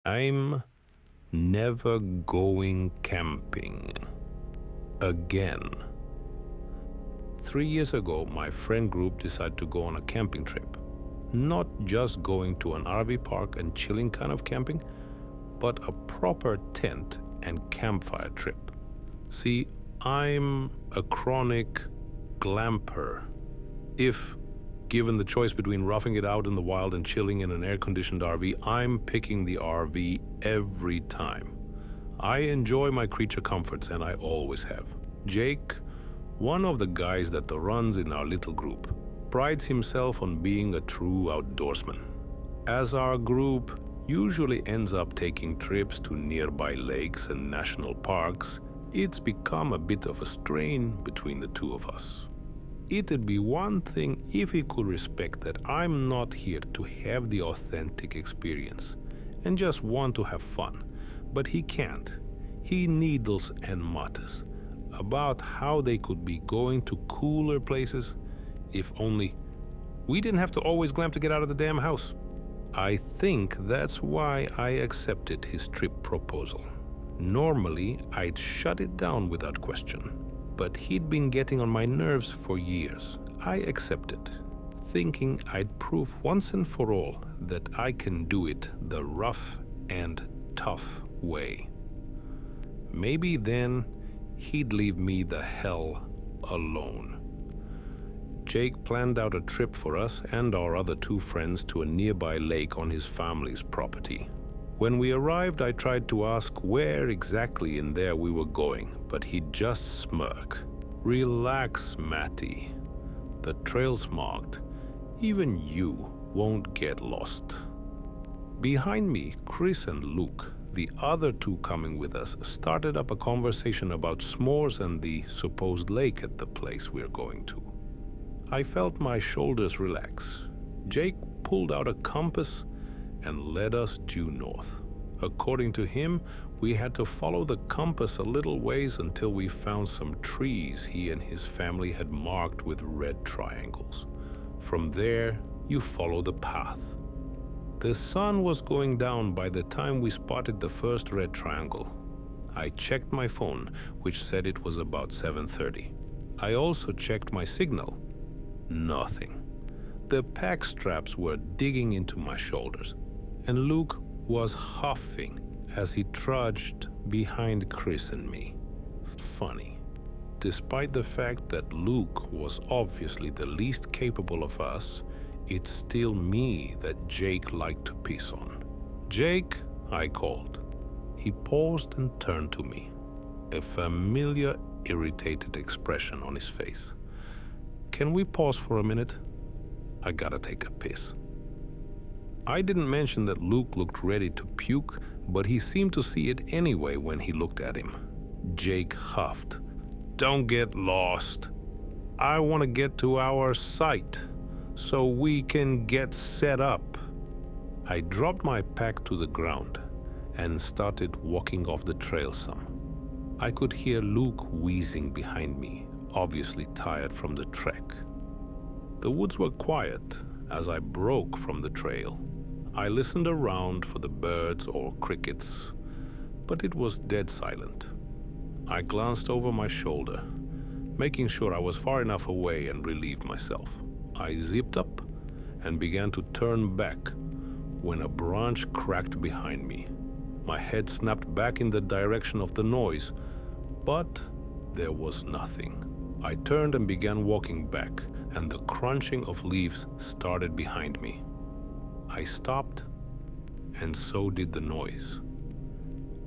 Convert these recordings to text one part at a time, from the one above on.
I'm never going camping again. 3 years ago, my friend group decided to go on a camping trip. Not just going to an RV park and chilling kind of camping, but a proper tent and campfire trip. See, I'm a chronic glamper. If given the choice between roughing it out in the wild and chilling in an air-conditioned RV, I'm picking the RV every time. I enjoy my creature comforts, and I always have. Jake, one of the guys that runs in our little group, prides himself on being a true outdoorsman. As our group usually ends up taking trips to nearby lakes and national parks, it's become a bit of a strain between the two of us. It'd be one thing if he could respect that I'm not here to have the authentic experience and just want to have fun, but he can't. He needles and mutters about how they could be going to cooler places if only we didn't have to always glam to get out of the damn house. I think that's why I accepted his trip proposal. Normally, I'd shut it down without question. But he'd been getting on my nerves for years. I accepted, thinking I'd prove once and for all that I can do it the rough and tough way. Maybe then he'd leave me the hell alone. Jake planned out a trip for us and our other two friends to a nearby lake on his family's property. When we arrived, I tried to ask where exactly in there we were going, but he'd just smirk. Relax, Matty. The trail's marked. Even you won't get lost. Behind me, Chris and Luke, the other two coming with us, started up a conversation about s'mores and the supposed lake at the place we're going to. I felt my shoulders relax. Jake pulled out a compass and led us due north. According to him, we had to follow the compass a little ways until we found some trees he and his family had marked with red triangles. From there, you follow the path. The sun was going down by the time we spotted the first red triangle. I checked my phone, which said it was about 7:30. I also checked my signal. Nothing. The pack straps were digging into my shoulders, and Luke was huffing as he trudged behind Chris and me. Funny. Despite the fact that Luke was obviously the least capable of us, it's still me that Jake liked to piss on. Jake, I called. He paused and turned to me, a familiar, irritated expression on his face. Can we pause for a minute? I gotta take a piss. I didn't mention that Luke looked ready to puke, but he seemed to see it anyway when he looked at him. Jake huffed. Don't get lost. I want to get to our site so we can get set up. I dropped my pack to the ground and started walking off the trail some. I could hear Luke wheezing behind me, obviously tired from the trek. The woods were quiet as I broke from the trail. I listened around for the birds or crickets, but it was dead silent. I glanced over my shoulder, making sure I was far enough away, and relieved myself. I zipped up and began to turn back when a branch cracked behind me. My head snapped back in the direction of the noise, but there was nothing. I turned and began walking back, and the crunching of leaves started behind me. I stopped, and so did the noise.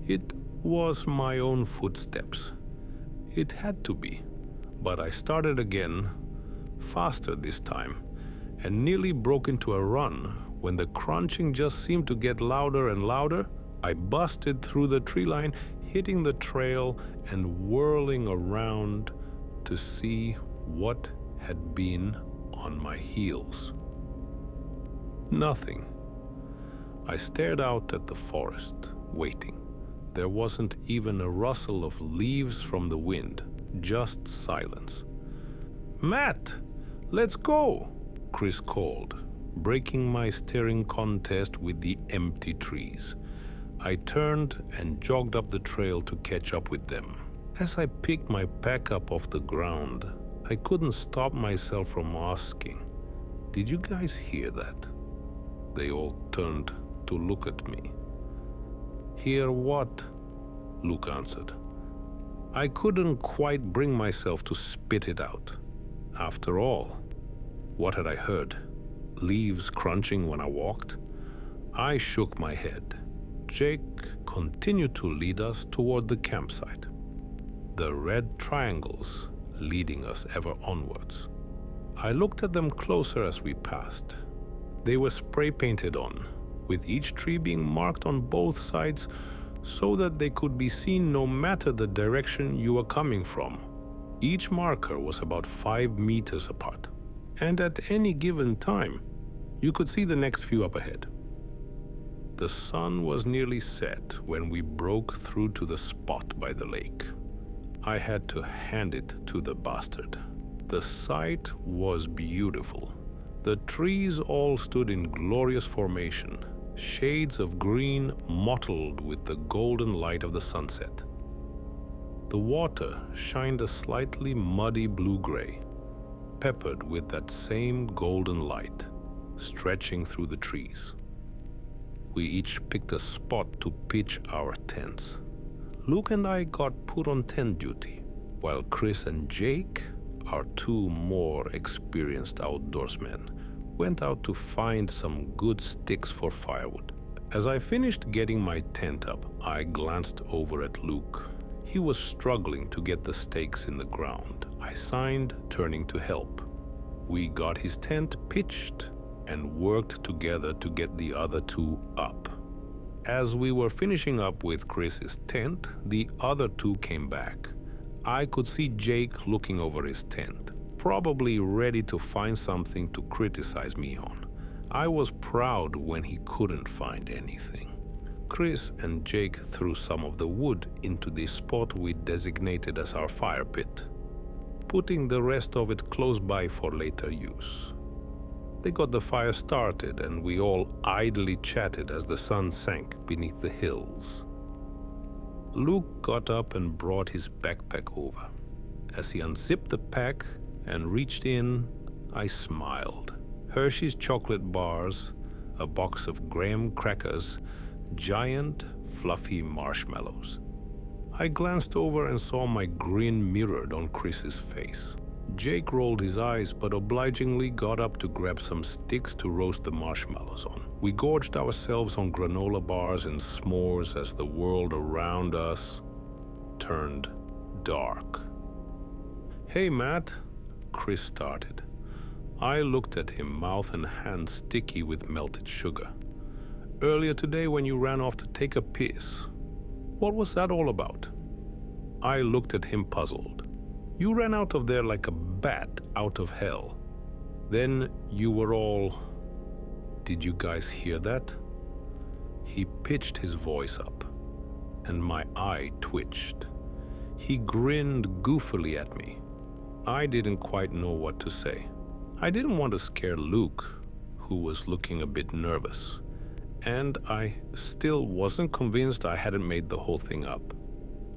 It was my own footsteps. It had to be, but I started again, faster this time, and nearly broke into a run when the crunching just seemed to get louder and louder. I busted through the tree line, hitting the trail and whirling around to see what had been on my heels. Nothing. I stared out at the forest, waiting. There wasn't even a rustle of leaves from the wind, just silence. Matt, let's go, Chris called, breaking my staring contest with the empty trees. I turned and jogged up the trail to catch up with them. As I picked my pack up off the ground, I couldn't stop myself from asking, "Did you guys hear that?" They all turned to look at me. "Hear what?" Luke answered. I couldn't quite bring myself to spit it out. After all, what had I heard? Leaves crunching when I walked? I shook my head. Jake continued to lead us toward the campsite, the red triangles leading us ever onwards. I looked at them closer as we passed. They were spray painted on, with each tree being marked on both sides so that they could be seen no matter the direction you were coming from. Each marker was about 5 meters apart, and at any given time, you could see the next few up ahead. The sun was nearly set when we broke through to the spot by the lake. I had to hand it to the bastard. The sight was beautiful. The trees all stood in glorious formation, shades of green mottled with the golden light of the sunset. The water shined a slightly muddy blue-gray, peppered with that same golden light, stretching through the trees. We each picked a spot to pitch our tents. Luke and I got put on tent duty, while Chris and Jake, our 2 more experienced outdoorsmen, went out to find some good sticks for firewood. As I finished getting my tent up, I glanced over at Luke. He was struggling to get the stakes in the ground. I signed, turning to help. We got his tent pitched and worked together to get the other 2 up. As we were finishing up with Chris's tent, the other 2 came back. I could see Jake looking over his tent, probably ready to find something to criticize me on. I was proud when he couldn't find anything. Chris and Jake threw some of the wood into the spot we designated as our fire pit, putting the rest of it close by for later use. They got the fire started and we all idly chatted as the sun sank beneath the hills. Luke got up and brought his backpack over. As he unzipped the pack and reached in, I smiled. Hershey's chocolate bars, a box of graham crackers, giant, fluffy marshmallows. I glanced over and saw my grin mirrored on Chris's face. Jake rolled his eyes but obligingly got up to grab some sticks to roast the marshmallows on. We gorged ourselves on granola bars and s'mores as the world around us turned dark. "Hey, Matt," Chris started. I looked at him, mouth and hands sticky with melted sugar. "Earlier today when you ran off to take a piss, what was that all about?" I looked at him puzzled. "You ran out of there like a bat out of hell. Then you were all... Did you guys hear that?" He pitched his voice up, and my eye twitched. He grinned goofily at me. I didn't quite know what to say. I didn't want to scare Luke, who was looking a bit nervous, and I still wasn't convinced I hadn't made the whole thing up.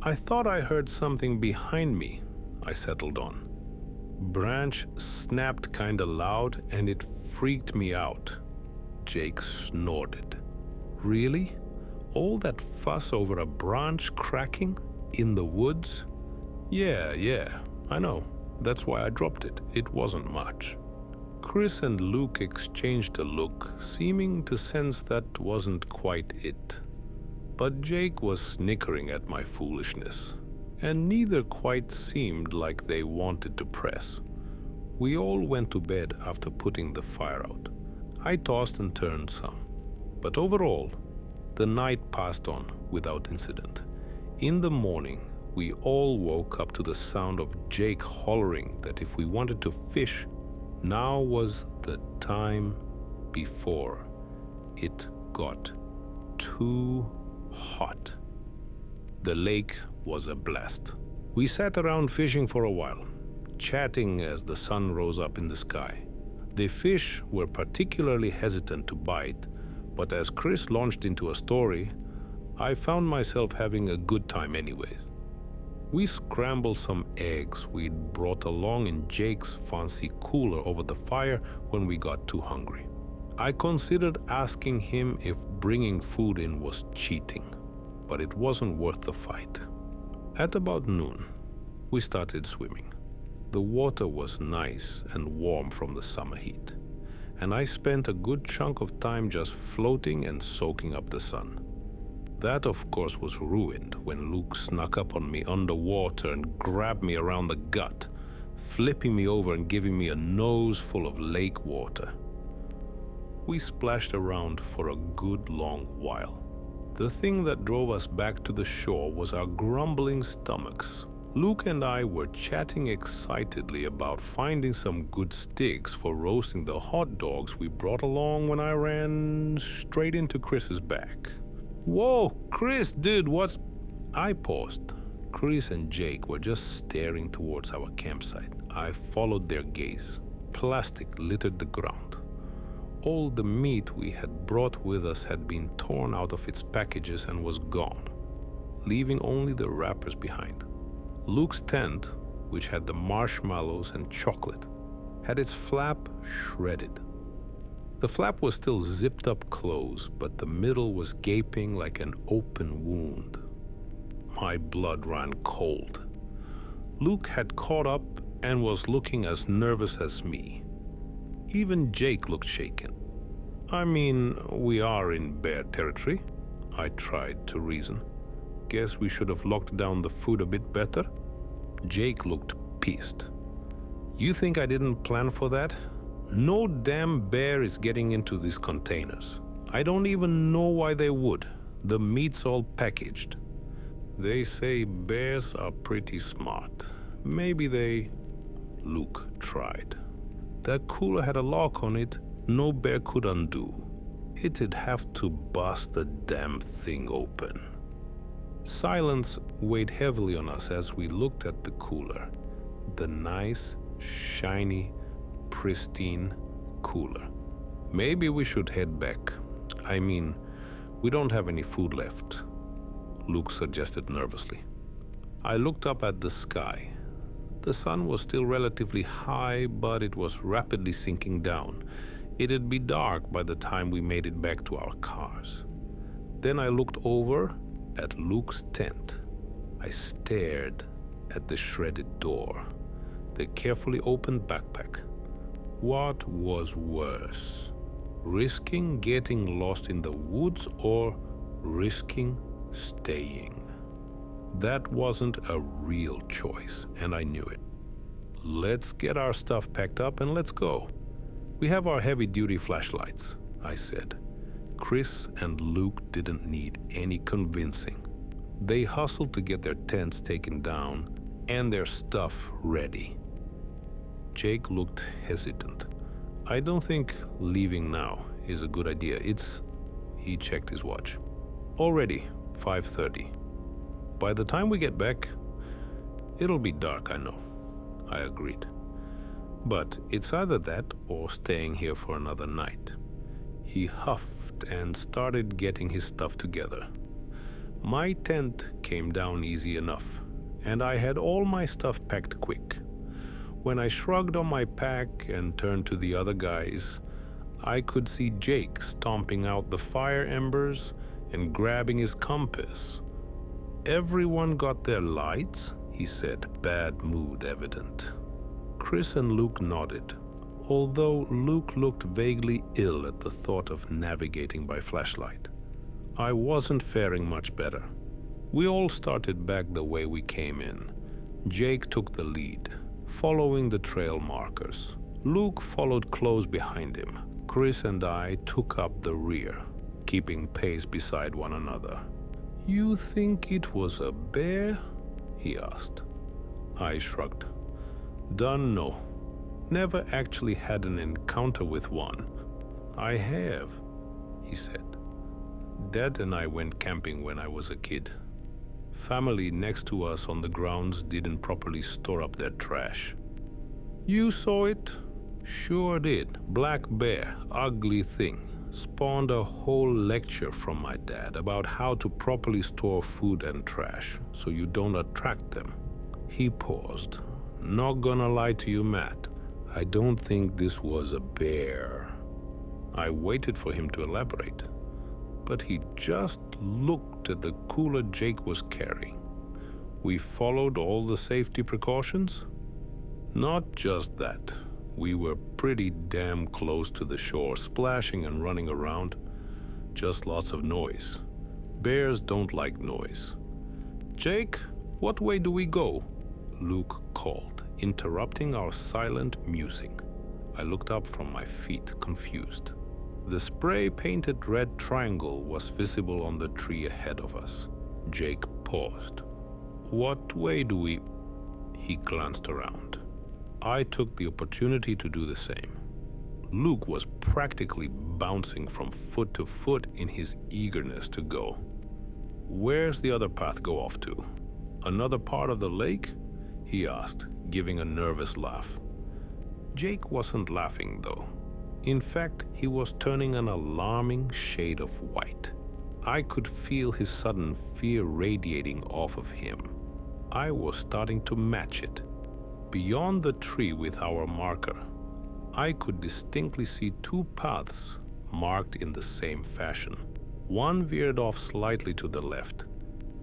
"I thought I heard something behind me," I settled on. "Branch snapped kinda loud and it freaked me out." Jake snorted. "Really? All that fuss over a branch cracking in the woods?" Yeah, I know. That's why I dropped it. It wasn't much." Chris and Luke exchanged a look, seeming to sense that wasn't quite it. But Jake was snickering at my foolishness, and neither quite seemed like they wanted to press. We all went to bed after putting the fire out. I tossed and turned some, but overall, the night passed on without incident. In the morning, we all woke up to the sound of Jake hollering that if we wanted to fish, now was the time before it got too hot. The lake was a blast. We sat around fishing for a while, chatting as the sun rose up in the sky. The fish were particularly hesitant to bite, but as Chris launched into a story, I found myself having a good time anyways. We scrambled some eggs we'd brought along in Jake's fancy cooler over the fire when we got too hungry. I considered asking him if bringing food in was cheating, but it wasn't worth the fight. At about noon, we started swimming. The water was nice and warm from the summer heat, and I spent a good chunk of time just floating and soaking up the sun. That, of course, was ruined when Luke snuck up on me underwater and grabbed me around the gut, flipping me over and giving me a nose full of lake water. We splashed around for a good long while. The thing that drove us back to the shore was our grumbling stomachs. Luke and I were chatting excitedly about finding some good sticks for roasting the hot dogs we brought along when I ran straight into Chris's back. "Whoa, Chris, dude, what's..." I paused. Chris and Jake were just staring towards our campsite. I followed their gaze. Plastic littered the ground. All the meat we had brought with us had been torn out of its packages and was gone, leaving only the wrappers behind. Luke's tent, which had the marshmallows and chocolate, had its flap shredded. The flap was still zipped up close, but the middle was gaping like an open wound. My blood ran cold. Luke had caught up and was looking as nervous as me. Even Jake looked shaken. "I mean, we are in bear territory," I tried to reason. "Guess we should have locked down the food a bit better." Jake looked pissed. "You think I didn't plan for that? No damn bear is getting into these containers. I don't even know why they would. The meat's all packaged." "They say bears are pretty smart. Maybe they..." Luke tried. "That cooler had a lock on it no bear could undo. It'd have to bust the damn thing open." Silence weighed heavily on us as we looked at the cooler. The nice, shiny, pristine cooler. "Maybe we should head back. I mean, we don't have any food left," Luke suggested nervously. I looked up at the sky. The sun was still relatively high, but it was rapidly sinking down. It'd be dark by the time we made it back to our cars. Then I looked over at Luke's tent. I stared at the shredded door, the carefully opened backpack. What was worse? Risking getting lost in the woods or risking staying? That wasn't a real choice, and I knew it. "Let's get our stuff packed up and let's go. We have our heavy-duty flashlights," I said. Chris and Luke didn't need any convincing. They hustled to get their tents taken down and their stuff ready. Jake looked hesitant. "I don't think leaving now is a good idea. He checked his watch. "Already 5:30. By the time we get back, it'll be dark, I know," I agreed. "But it's either that or staying here for another night." He huffed and started getting his stuff together. My tent came down easy enough, and I had all my stuff packed quick. When I shrugged on my pack and turned to the other guys, I could see Jake stomping out the fire embers and grabbing his compass. "Everyone got their lights?" he said, bad mood evident. Chris and Luke nodded, although Luke looked vaguely ill at the thought of navigating by flashlight. I wasn't faring much better. We all started back the way we came in. Jake took the lead, following the trail markers. Luke followed close behind him. Chris and I took up the rear, keeping pace beside one another. "You think it was a bear?" he asked. I shrugged. "Done no. Never actually had an encounter with one." "I have," he said. "Dad and I went camping when I was a kid. Family next to us on the grounds didn't properly store up their trash." "You saw it?" "Sure did. Black bear, ugly thing. spawned a whole lecture from my dad about how to properly store food and trash so you don't attract them. He paused. Not gonna lie to you, Matt, I don't think this was a bear. I waited for him to elaborate, but he just looked at the cooler Jake was carrying. We followed all the safety precautions? Not just that. We were pretty damn close to the shore, splashing and running around. Just lots of noise. Bears don't like noise. Jake, what way do we go? Luke called, interrupting our silent musing. I looked up from my feet, confused. The spray-painted red triangle was visible on the tree ahead of us. Jake paused. What way do we... He glanced around. I took the opportunity to do the same. Luke was practically bouncing from foot to foot in his eagerness to go. Where's the other path go off to? Another part of the lake? He asked, giving a nervous laugh. Jake wasn't laughing, though. In fact, he was turning an alarming shade of white. I could feel his sudden fear radiating off of him. I was starting to match it. Beyond the tree with our marker, I could distinctly see two paths marked in the same fashion. One veered off slightly to the left,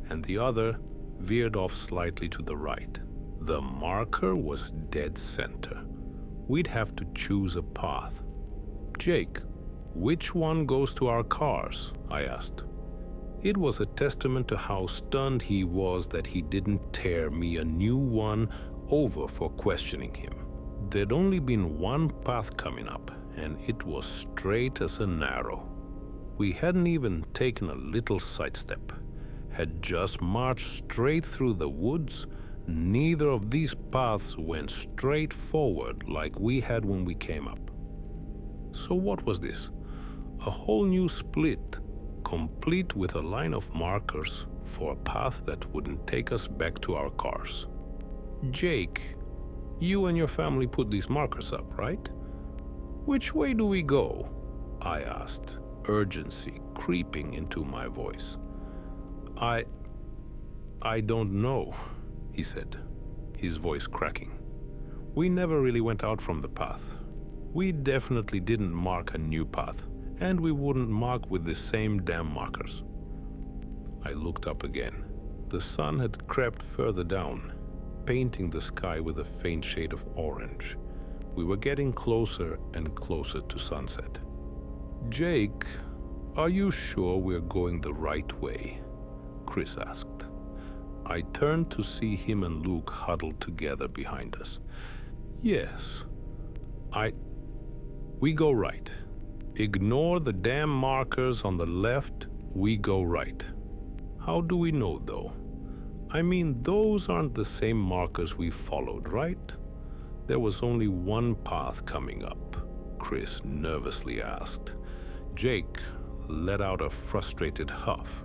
and the other veered off slightly to the right. The marker was dead center. We'd have to choose a path. Jake, which one goes to our cars? I asked. It was a testament to how stunned he was that he didn't tear me a new one over for questioning him. There'd only been one path coming up, and it was straight as an arrow. We hadn't even taken a little sidestep, had just marched straight through the woods. Neither of these paths went straight forward like we had when we came up. So what was this? A whole new split, complete with a line of markers for a path that wouldn't take us back to our cars. Jake, you and your family put these markers up, right? Which way do we go? I asked, urgency creeping into my voice. I don't know, he said, his voice cracking. We never really went out from the path. We definitely didn't mark a new path, and we wouldn't mark with the same damn markers. I looked up again. The sun had crept further down, painting the sky with a faint shade of orange. We were getting closer and closer to sunset. Jake, are you sure we're going the right way? Chris asked. I turned to see him and Luke huddled together behind us. Yes. We go right. Ignore the damn markers on the left, we go right. How do we know, though? I mean, those aren't the same markers we followed, right? There was only one path coming up, Chris nervously asked. Jake let out a frustrated huff.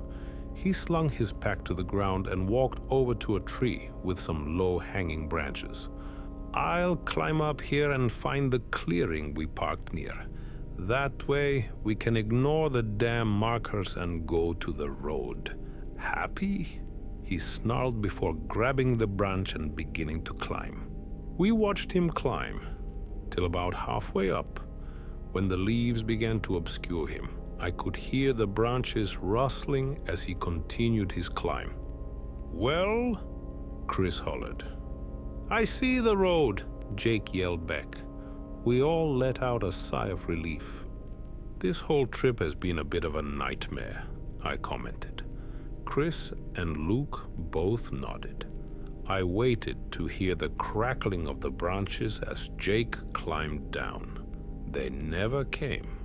He slung his pack to the ground and walked over to a tree with some low-hanging branches. I'll climb up here and find the clearing we parked near. That way, we can ignore the damn markers and go to the road. Happy? He snarled before grabbing the branch and beginning to climb. We watched him climb, till about halfway up, when the leaves began to obscure him. I could hear the branches rustling as he continued his climb. Well, Chris hollered. I see the road, Jake yelled back. We all let out a sigh of relief. This whole trip has been a bit of a nightmare, I commented. Chris and Luke both nodded. I waited to hear the crackling of the branches as Jake climbed down. They never came.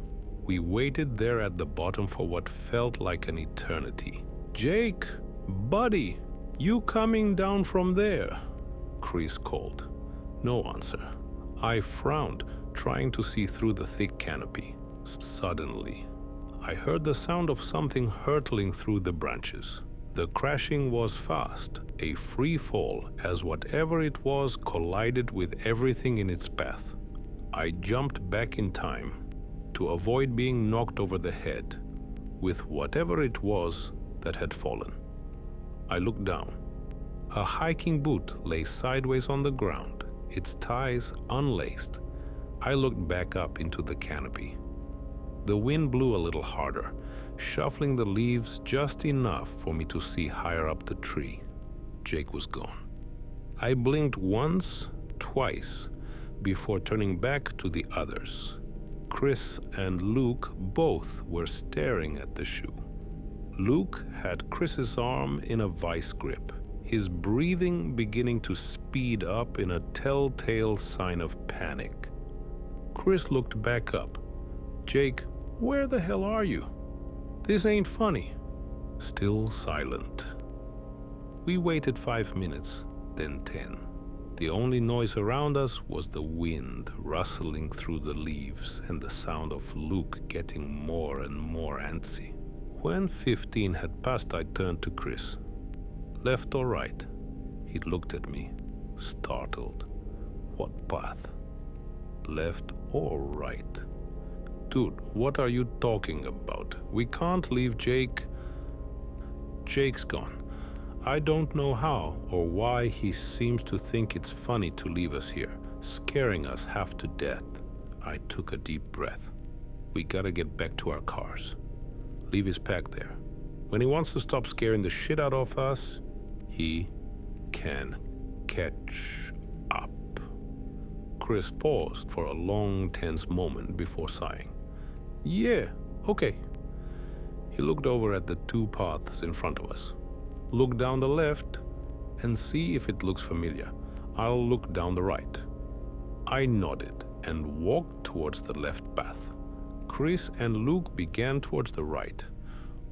We waited there at the bottom for what felt like an eternity. Jake, buddy, you coming down from there? Chris called. No answer. I frowned, trying to see through the thick canopy. Suddenly, I heard the sound of something hurtling through the branches. The crashing was fast, a free fall, as whatever it was collided with everything in its path. I jumped back in time. to avoid being knocked over the head with whatever it was that had fallen. I looked down. A hiking boot lay sideways on the ground, its ties unlaced. I looked back up into the canopy. The wind blew a little harder, shuffling the leaves just enough for me to see higher up the tree. Jake was gone. I blinked once, twice, before turning back to the others. Chris and Luke both were staring at the shoe. Luke had Chris's arm in a vice grip, his breathing beginning to speed up in a telltale sign of panic. Chris looked back up. "Jake, where the hell are you? This ain't funny." Still silent. We waited 5 minutes, then 10. The only noise around us was the wind rustling through the leaves and the sound of Luke getting more and more antsy. When 15 had passed, I turned to Chris. "Left or right?" He looked at me, startled. "What path? Left or right?" "Dude, what are you talking about? We can't leave Jake." "Jake's gone. I don't know how or why he seems to think it's funny to leave us here, scaring us half to death." I took a deep breath. "We gotta get back to our cars. Leave his pack there. When he wants to stop scaring the shit out of us, he can catch up." Chris paused for a long, tense moment before sighing. "Yeah, okay." He looked over at the two paths in front of us. "Look down the left and see if it looks familiar. I'll look down the right." I nodded and walked towards the left path. Chris and Luke began towards the right,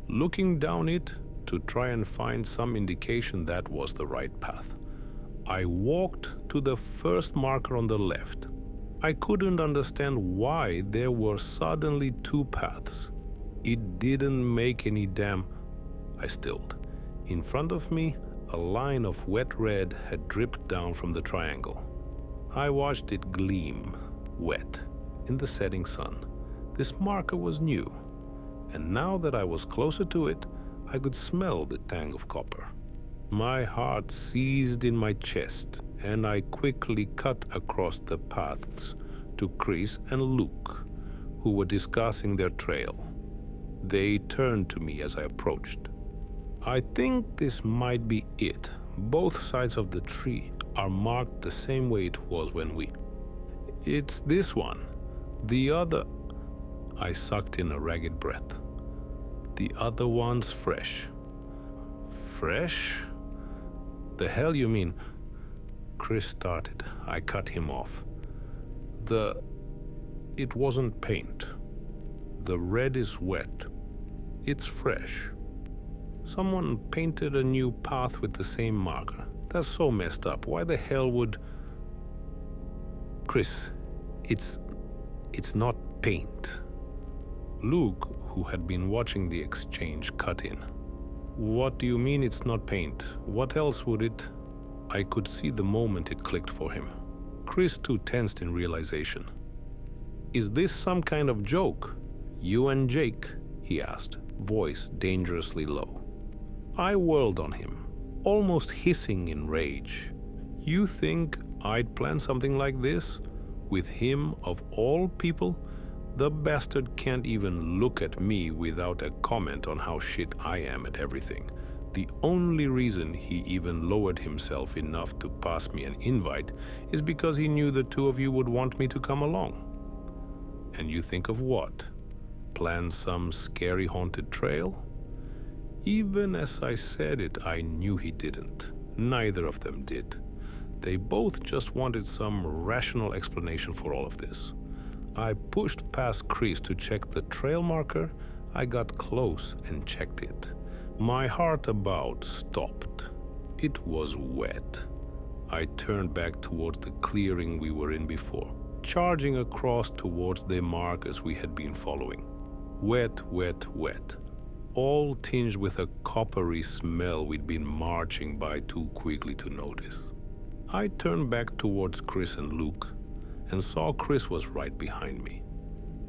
looking down it to try and find some indication that was the right path. I walked to the first marker on the left. I couldn't understand why there were suddenly two paths. It didn't make any damn... I stilled. In front of me, a line of wet red had dripped down from the triangle. I watched it gleam, wet, in the setting sun. This marker was new, and now that I was closer to it, I could smell the tang of copper. My heart seized in my chest, and I quickly cut across the paths to Chris and Luke, who were discussing their trail. They turned to me as I approached. "I think this might be it. Both sides of the tree are marked the same way it was when we..." "It's this one. The other..." I sucked in a ragged breath. "The other one's fresh." "Fresh? The hell you mean?" Chris started. I cut him off. It wasn't paint. The red is wet. It's fresh. Someone painted a new path with the same marker. That's so messed up. Why the hell would... "Chris, it's not paint." Luke, who had been watching the exchange, cut in. "What do you mean it's not paint? What else would it..." I could see the moment it clicked for him. Chris too tensed in realization. "Is this some kind of joke? You and Jake?" he asked, voice dangerously low. I whirled on him, almost hissing in rage. "You think I'd plan something like this? With him of all people? The bastard can't even look at me without a comment on how shit I am at everything. The only reason he even lowered himself enough to pass me an invite is because he knew the two of you would want me to come along. And you think of what? Plan some scary haunted trail?" Even as I said it, I knew he didn't. Neither of them did. They both just wanted some rational explanation for all of this. I pushed past Chris to check the trail marker. I got close and checked it. My heart about stopped. It was wet. I turned back towards the clearing we were in before, charging across towards the markers we had been following. Wet, wet, wet. All tinged with a coppery smell we'd been marching by too quickly to notice. I turned back towards Chris and Luke and saw Chris was right behind me.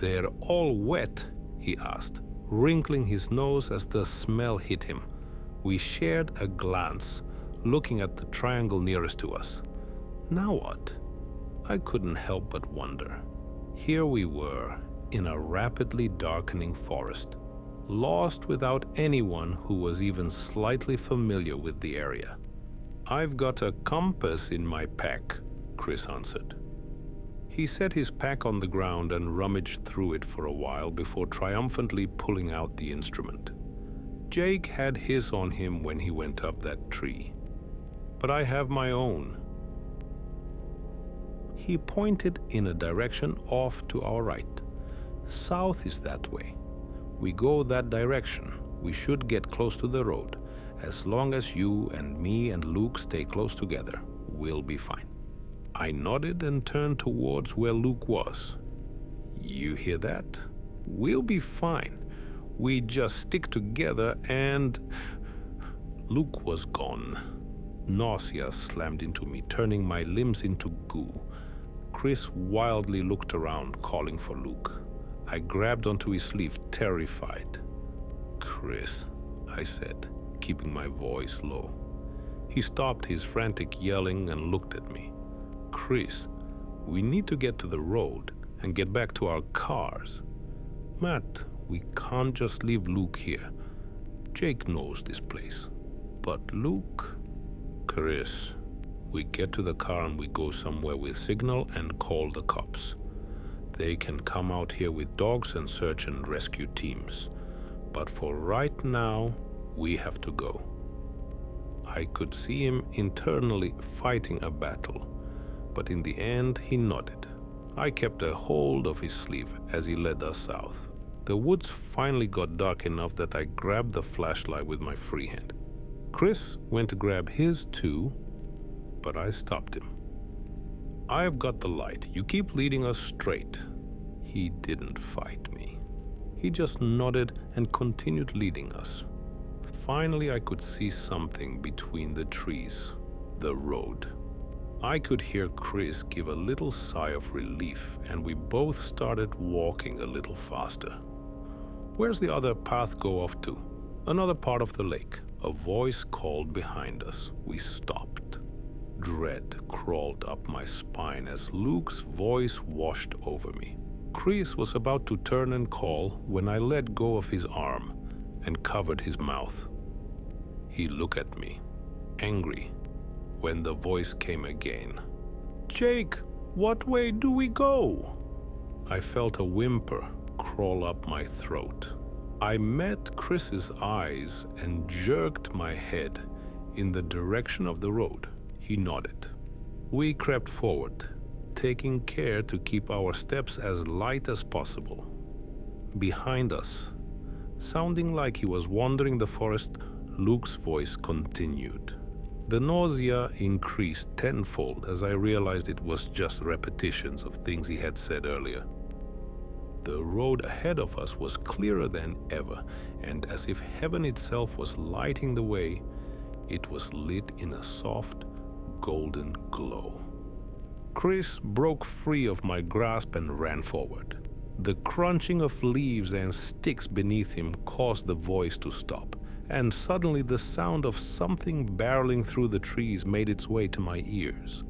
"They're all wet?" he asked, wrinkling his nose as the smell hit him. We shared a glance, looking at the triangle nearest to us. Now what? I couldn't help but wonder. Here we were, in a rapidly darkening forest, lost without anyone who was even slightly familiar with the area. "I've got a compass in my pack," Chris answered. He set his pack on the ground and rummaged through it for a while before triumphantly pulling out the instrument. "Jake had his on him when he went up that tree, but I have my own." He pointed in a direction off to our right. "South is that way. We go that direction. We should get close to the road. As long as you and me and Luke stay close together, we'll be fine." I nodded and turned towards where Luke was. "You hear that? We'll be fine. We just stick together and..." Luke was gone. Nausea slammed into me, turning my limbs into goo. Chris wildly looked around, calling for Luke. I grabbed onto his sleeve, terrified. "Chris," I said, keeping my voice low. He stopped his frantic yelling and looked at me. "Chris, we need to get to the road and get back to our cars." "Matt, we can't just leave Luke here. Jake knows this place. But Luke..." "Chris, we get to the car and we go somewhere with signal and call the cops. They can come out here with dogs and search and rescue teams. But for right now, we have to go." I could see him internally fighting a battle, but in the end he nodded. I kept a hold of his sleeve as he led us south. The woods finally got dark enough that I grabbed the flashlight with my free hand. Chris went to grab his too, but I stopped him. "I've got the light. You keep leading us straight." He didn't fight me. He just nodded and continued leading us. Finally, I could see something between the trees, the road. I could hear Chris give a little sigh of relief, and we both started walking a little faster. "Where's the other path go off to?" "Another part of the lake." A voice called behind us. We stopped. Dread crawled up my spine as Luke's voice washed over me. Chris was about to turn and call when I let go of his arm and covered his mouth. He looked at me, angry, when the voice came again. "Jake, what way do we go?" I felt a whimper crawl up my throat. I met Chris's eyes and jerked my head in the direction of the road. He nodded. We crept forward, taking care to keep our steps as light as possible. Behind us, sounding like he was wandering the forest, Luke's voice continued. The nausea increased tenfold as I realized it was just repetitions of things he had said earlier. The road ahead of us was clearer than ever, and as if heaven itself was lighting the way, it was lit in a soft, golden glow. Chris broke free of my grasp and ran forward. The crunching of leaves and sticks beneath him caused the voice to stop, and suddenly the sound of something barreling through the trees made its way to my ears.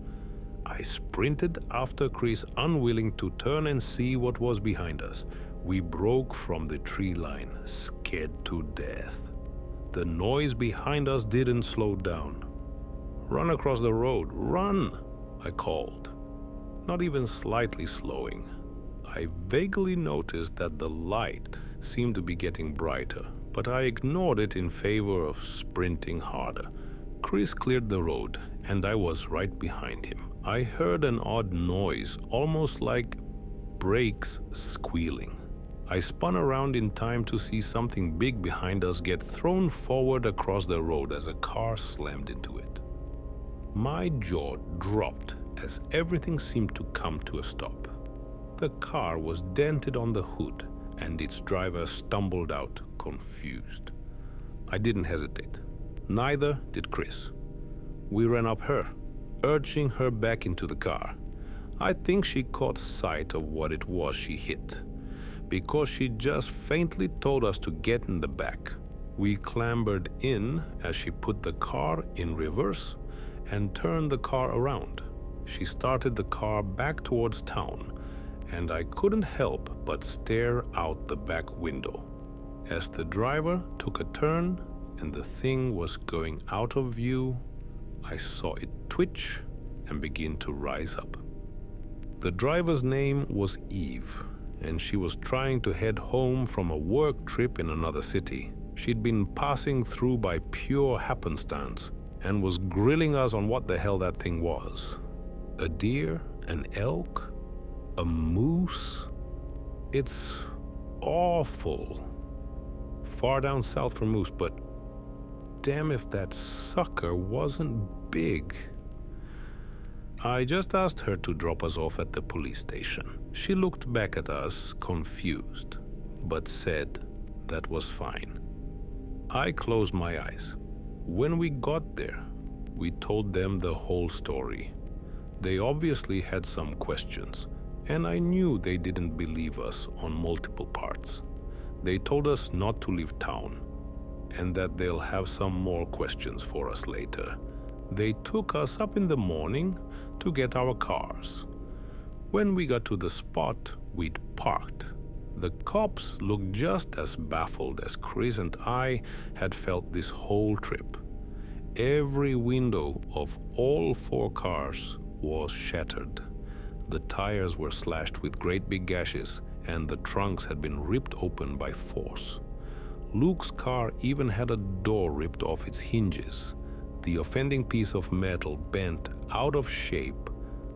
I sprinted after Chris, unwilling to turn and see what was behind us. We broke from the tree line, scared to death. The noise behind us didn't slow down. "Run across the road, run!" I called, not even slightly slowing. I vaguely noticed that the light seemed to be getting brighter, but I ignored it in favor of sprinting harder. Chris cleared the road, and I was right behind him. I heard an odd noise, almost like brakes squealing. I spun around in time to see something big behind us get thrown forward across the road as a car slammed into it. My jaw dropped as everything seemed to come to a stop. The car was dented on the hood, and its driver stumbled out, confused. I didn't hesitate. Neither did Chris. We ran up her, urging her back into the car. I think she caught sight of what it was she hit. because she just faintly told us to get in the back. We clambered in as she put the car in reverse and turned the car around. She started the car back towards town, and I couldn't help but stare out the back window. As the driver took a turn and the thing was going out of view, I saw it twitch and begin to rise up. The driver's name was Eve, and she was trying to head home from a work trip in another city. She'd been passing through by pure happenstance and was grilling us on what the hell that thing was. A deer? An elk? A moose? It's awful. Far down south for moose, but damn if that sucker wasn't big. I just asked her to drop us off at the police station. She looked back at us, confused, but said that was fine. I closed my eyes. When we got there, we told them the whole story. They obviously had some questions, and I knew they didn't believe us on multiple parts. They told us not to leave town, and that they'll have some more questions for us later. They took us up in the morning to get our cars. When we got to the spot we'd parked, the cops looked just as baffled as Chris and I had felt this whole trip. Every window of all 4 cars was shattered. The tires were slashed with great big gashes, and the trunks had been ripped open by force. Luke's car even had a door ripped off its hinges. The offending piece of metal bent out of shape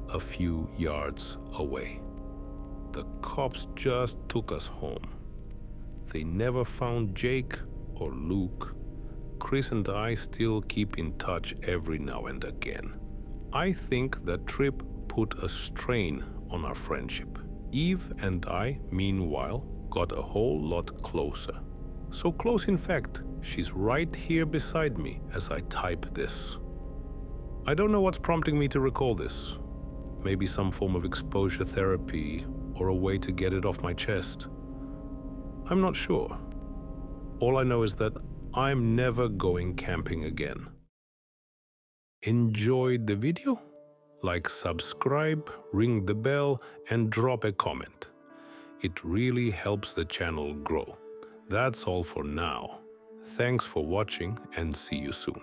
a few yards away. The cops just took us home. They never found Jake or Luke. Chris and I still keep in touch every now and again. I think that trip put a strain on our friendship. Eve and I, meanwhile, got a whole lot closer. So close, in fact, she's right here beside me as I type this. I don't know what's prompting me to recall this. Maybe some form of exposure therapy or a way to get it off my chest. I'm not sure. All I know is that I'm never going camping again. Enjoyed the video? Like, subscribe, ring the bell, and drop a comment. It really helps the channel grow. That's all for now. Thanks for watching, and see you soon.